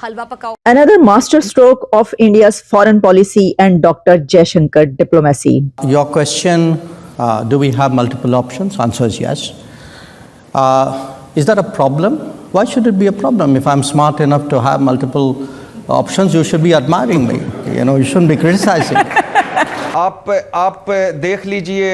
हलवा पकाओ। Another masterstroke of India's foreign policy and Dr. Jaishankar diplomacy. Your question, do we have multiple options? Answer is yes. Is that a problem? Why should it be a problem? If I'm smart enough to have multiple options, you should be admiring me. You shouldn't be criticizing. आप देख लीजिए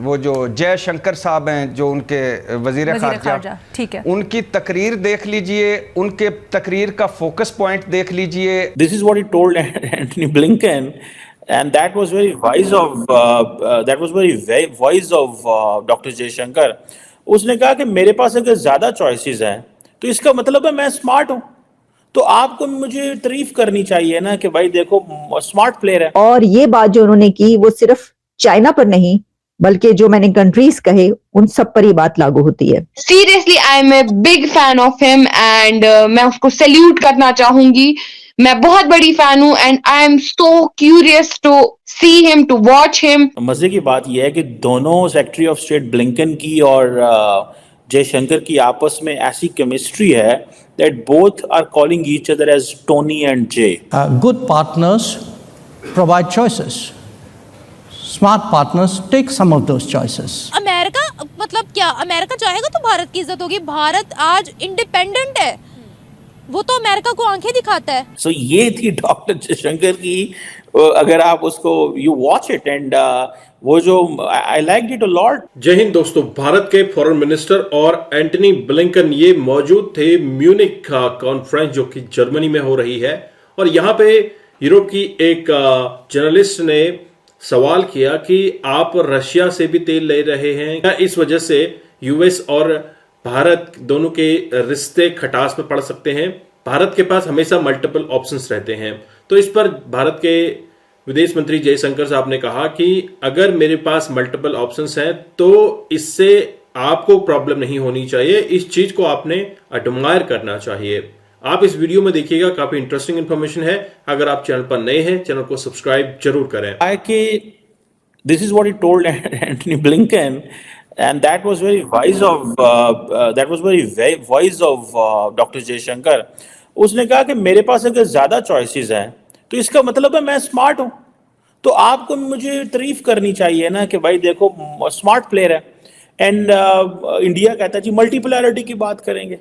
वो जो जयशंकर साहब हैं जो उनके वजीर खारजा, ठीक है, उनकी तकरीर देख लीजिए, उनके तकरीर का फोकस पॉइंट देख लीजिए। This is what he told Antony Blinken, and that was very wise of Dr. Jaishankar. उसने कहा कि मेरे पास अगर ज्यादा चॉइसेस हैं तो इसका मतलब है मैं स्मार्ट हूं, तो आपको मुझे तारीफ करनी चाहिए ना कि भाई देखो स्मार्ट प्लेयर है। और ये बात जो उन्होंने की वो सिर्फ चाइना पर नहीं बल्कि जो मैंने कंट्रीज कहे उन सब पर ये बात लागू होती है। Seriously I am a big fan of him and मैं उसको सैल्यूट करना चाहूंगी। मैं बहुत बड़ी फैन हूं and I am so curious to see him, to watch him. मजे की बात यह है कि दोनों सेक्रेटरी ऑफ स्टेट ब्लिंकन की और जयशंकर की आपस में ऐसी केमिस्ट्री है that both are calling each other as Tony and Jay. Good partners provide choices. Smart partners take some of those choices. America मतलब क्या, अमेरिका चाहेगा तो भारत की इज्जत होगी। भारत आज इंडिपेंडेंट है, वो तो अमेरिका को आंखें दिखाता है। So ये थी डॉक्टर जयशंकर की, अगर आप उसको you watch it and वो जो I liked it a lot. जय हिंद दोस्तों, भारत के फॉरेन मिनिस्टर और एंटनी ब्लिंकन ये मौजूद थे म्यूनिक कॉन्फ्रेंस जो कि जर्मनी में हो रही है, और यहाँ पे यूरोप की एक जर्नलिस्ट ने सवाल किया कि आप रशिया से भी तेल ले रहे हैं क्या, इस वजह से यूएस और भारत दोनों के रिश्ते खटास में पड़ सकते हैं। भारत के पास हमेशा मल्टीपल ऑप्शंस रहते हैं। तो इस पर भारत के विदेश मंत्री जयशंकर साहब ने कहा कि अगर मेरे पास मल्टीपल ऑप्शंस हैं तो इससे आपको प्रॉब्लम नहीं होनी चाहिए, इस चीज को आपने एडमायर करना चाहिए। आप इस वीडियो में देखिएगा, काफी इंटरेस्टिंग इंफॉर्मेशन है। अगर आप चैनल पर नए हैं, चैनल को सब्सक्राइब जरूर करें। This is what he told Antony Blinken, and that was very wise of Dr. Jaishankar. उसने कहा कि मेरे पास अगर ज्यादा चॉइसेस हैं तो इसका मतलब है मैं स्मार्ट हूं, तो आपको मुझे तारीफ करनी चाहिए ना कि भाई देखो स्मार्ट प्लेयर है। एंड इंडिया कहता है जी मल्टीपोलैरिटी की बात करेंगे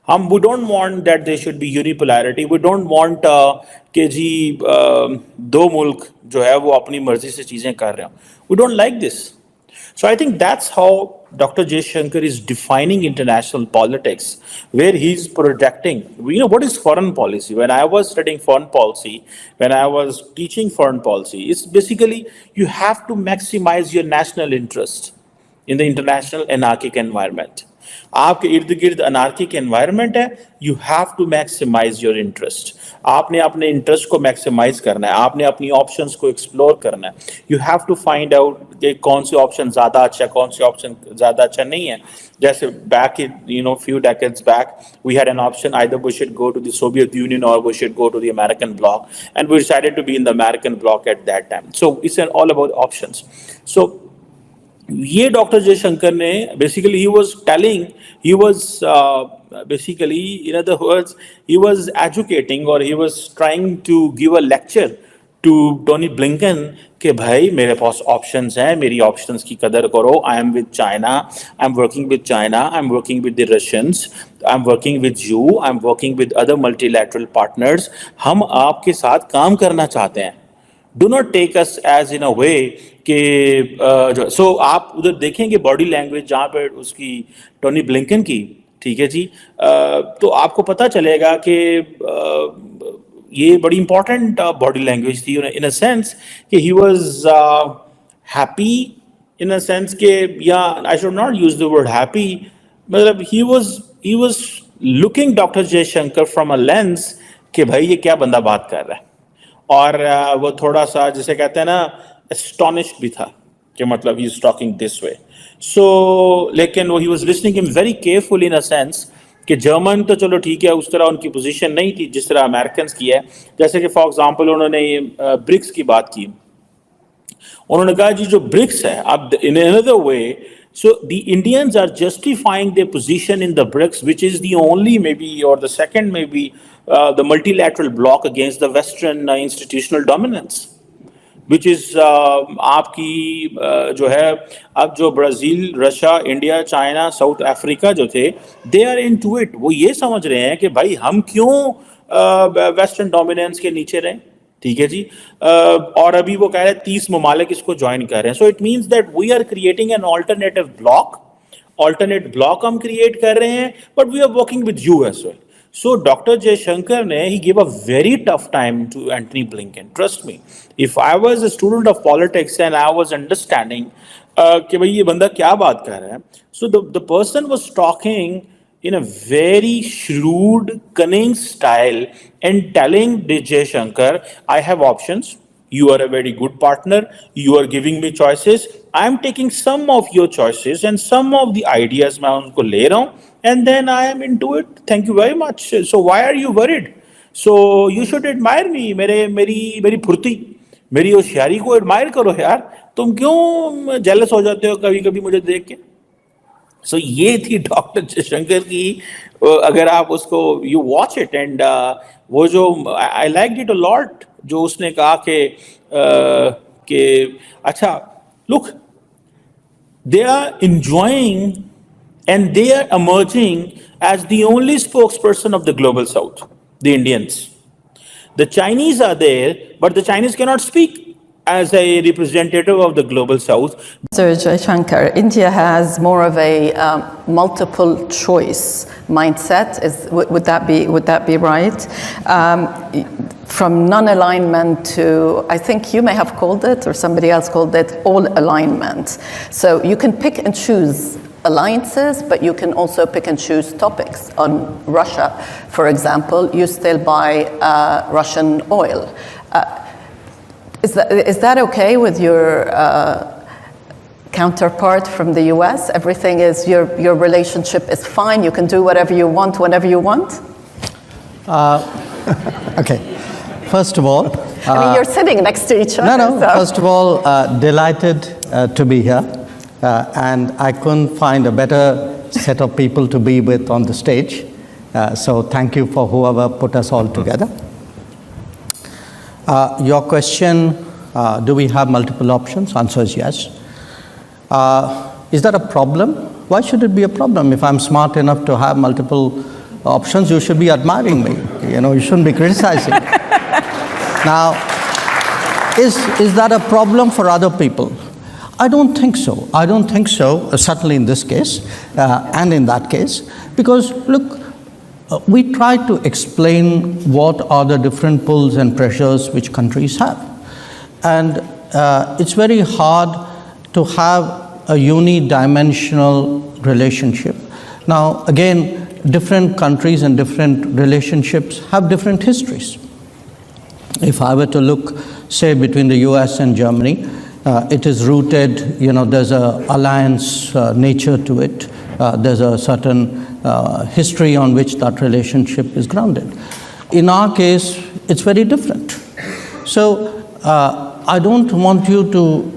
हम, we don't want that they should be unipolarity, we don't want कि जी दो मुल्क जो है वो अपनी मर्जी से चीजें कर रहे हैं, we don't like this. So I think that's how Dr. Jaishankar is defining international politics, where he's projecting, what is foreign policy? When I was studying foreign policy, when I was teaching foreign policy, it's basically you have to maximize your national interest in the international anarchic environment. आपके इर्द गिर्द anarchic environment है, you have to maximise your interest. आपने अपने interest को maximise करना है, आपने अपनी ऑप्शंस को एक्सप्लोर करना है। You have to find out कि कौन सी ऑप्शन ज्यादा अच्छा है, कौन सी ऑप्शन ज्यादा अच्छा नहीं है। जैसे back few decades back we had an option, either we should go to the Soviet Union or we should go to the American bloc, and we decided to be in the American bloc at that time. So it's all about options. So ये doctor Jaishankar ने basically he was basically, in other words, he was educating or he was trying to give a lecture to Tony Blinken कि भाई मेरे पास options हैं, मेरी options की कदर करो। I am with China, I am working with China, I am working with the Russians, I am working with you, I am working with other multilateral partners. हम आपके साथ काम करना चाहते हैं। Do not take us as in a way कि so आप उधर देखेंगे बॉडी लैंग्वेज जहाँ पर उसकी टोनी ब्लिंकन की, ठीक है जी, तो आपको पता चलेगा कि ये बड़ी इंपॉर्टेंट बॉडी लैंग्वेज थी इन अ सेंस कि he was happy, in a sense के, या I should not use the word happy, मतलब he was looking doctor Jaishankar from a lens कि भाई ये क्या बंदा बात कर रहा है। और वो थोड़ा सा जिसे कहते हैं ना एस्टोनिश्ड भी था कि मतलब he is talking this way. So लेकिन वो he was listening him very careful in a sense कि जर्मन तो चलो ठीक है, उस तरह उनकी पोजीशन नहीं थी जिस तरह अमेरिकन की है। जैसे कि फॉर एग्जांपल उन्होंने ब्रिक्स की बात की, उन्होंने कहा जी जो ब्रिक्स है, अब in another way So the Indians are justifying their position in the BRICS, which is the only maybe or the second maybe the multilateral bloc against the Western institutional dominance, which is आपकी जो है अब जो Brazil, Russia, India, China, south Africa जो थे, they are into it. वो ये समझ रहे हैं कि भाई हम क्यों वेस्टर्न डोमिनेंस के नीचे रहें, ठीक है जी। और अभी वो कह रहे हैं 30 ममालिक इसको ज्वाइन कर रहे हैं। So it means that we are creating an alternative block हम क्रिएट कर रहे हैं, but we are working with you as well. So Dr. Jaishankar he gave a very tough time to Antony Blinken. Trust me, if I was a student of politics and I was understanding कि भाई ये बंदा क्या बात कर रहा है, so the person was talking in a very shrewd, cunning style and telling Jaishankar, I have options. You are a very good partner. You are giving me choices. I am taking some of your choices and some of the ideas मैं उनको ले रहा हूँ, and then I am into it. Thank you very much. So why are you worried? So you should admire me. मेरी फुर्ती, मेरी होशियारी को admire करो यार. तुम क्यों jealous हो जाते हो कभी-कभी मुझे देख के? So ये थी डॉक्टर जयशंकर की, अगर आप उसको you watch it and वो जो I liked it a lot जो उसने कहा कि अच्छा look, they are enjoying and they are emerging as the only spokesperson of the global south, the Indians. The Chinese are there, but the Chinese cannot speak as a representative of the global south. Sir Jaishankar, India has more of a multiple choice mindset. Would that be right? From non-alignment to, I think you may have called it, or somebody else called it, all alignment. So you can pick and choose alliances, but you can also pick and choose topics. On Russia, for example, you still buy Russian oil. Is that okay with your counterpart from the US? Everything is, your relationship is fine, you can do whatever you want, whenever you want? Okay. First of all, I mean, you're sitting next to each other. No. So. First of all, delighted to be here, and I couldn't find a better set of people to be with on the stage. So thank you for whoever put us all together. Your question, do we have multiple options? Answer is yes. Is that a problem? Why should it be a problem? If I'm smart enough to have multiple options, you should be admiring me. You shouldn't be criticizing me. Now, is that a problem for other people? I don't think so. I don't think so, certainly in this case and in that case, because look, we try to explain what are the different pulls and pressures which countries have. And it's very hard to have a unidimensional relationship. Now, again, different countries and different relationships have different histories. If I were to look, say, between the US and Germany, it is rooted, there's an alliance nature to it. There's a certain history on which that relationship is grounded. In our case, it's very different. So I don't want you to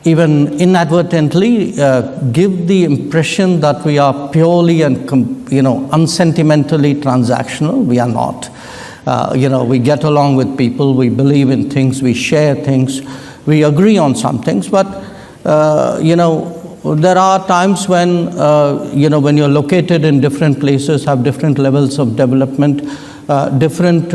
even inadvertently give the impression that we are purely and unsentimentally transactional. We are not. We get along with people, we believe in things, we share things, we agree on some things, but there are times when when you're located in different places, have different levels of development, different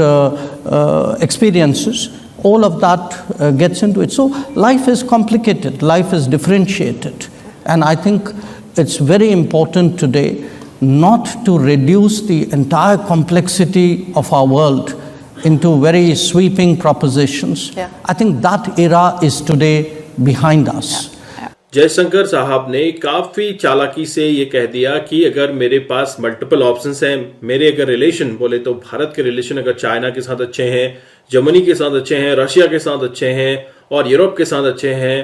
experiences, all of that gets into it. So life is complicated, life is differentiated, and I think it's very important today not to reduce the entire complexity of our world into very sweeping propositions. Yeah. I think that era is today behind us. Yeah. Jaishankar साहब ने काफी चालाकी से ये कह दिया कि अगर मेरे पास मल्टीपल ऑप्शंस हैं, मेरे अगर रिलेशन बोले तो भारत के रिलेशन अगर चाइना के साथ अच्छे हैं, जर्मनी के साथ अच्छे हैं, रशिया के साथ अच्छे हैं और यूरोप के साथ अच्छे हैं,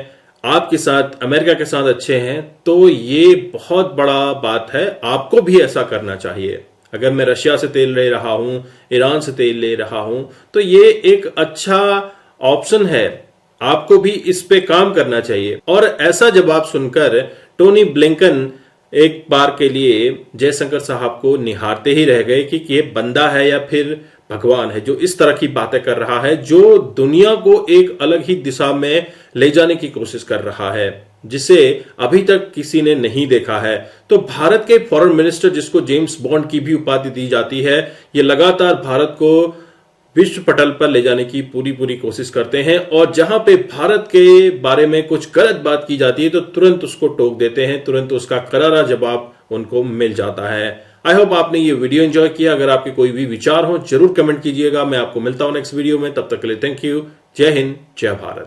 आपके साथ अमेरिका के साथ अच्छे हैं, तो ये बहुत बड़ा बात है। आपको भी ऐसा करना चाहिए। अगर मैं रशिया से तेल ले रहा हूं, ईरान से तेल ले रहा हूं, तो ये एक अच्छा ऑप्शन है। आपको भी इस पे काम करना चाहिए। और ऐसा जवाब सुनकर टोनी ब्लिंकन एक बार के लिए जयशंकर साहब को निहारते ही रह गए कि ये बंदा है या फिर भगवान है जो इस तरह की बातें कर रहा है, जो दुनिया को एक अलग ही दिशा में ले जाने की कोशिश कर रहा है जिसे अभी तक किसी ने नहीं देखा है। तो भारत के फॉरेन मिनिस्टर, जिसको जेम्स बॉन्ड की भी उपाधि दी जाती है, ये लगातार भारत को विश्व पटल पर ले जाने की पूरी कोशिश करते हैं और जहां पे भारत के बारे में कुछ गलत बात की जाती है तो तुरंत उसको टोक देते हैं, तुरंत उसका करारा जवाब उनको मिल जाता है। आई होप आपने ये वीडियो एंजॉय किया। अगर आपके कोई भी विचार हो जरूर कमेंट कीजिएगा। मैं आपको मिलता हूं नेक्स्ट वीडियो में, तब तक के लिए थैंक यू। जय हिंद, जय भारत।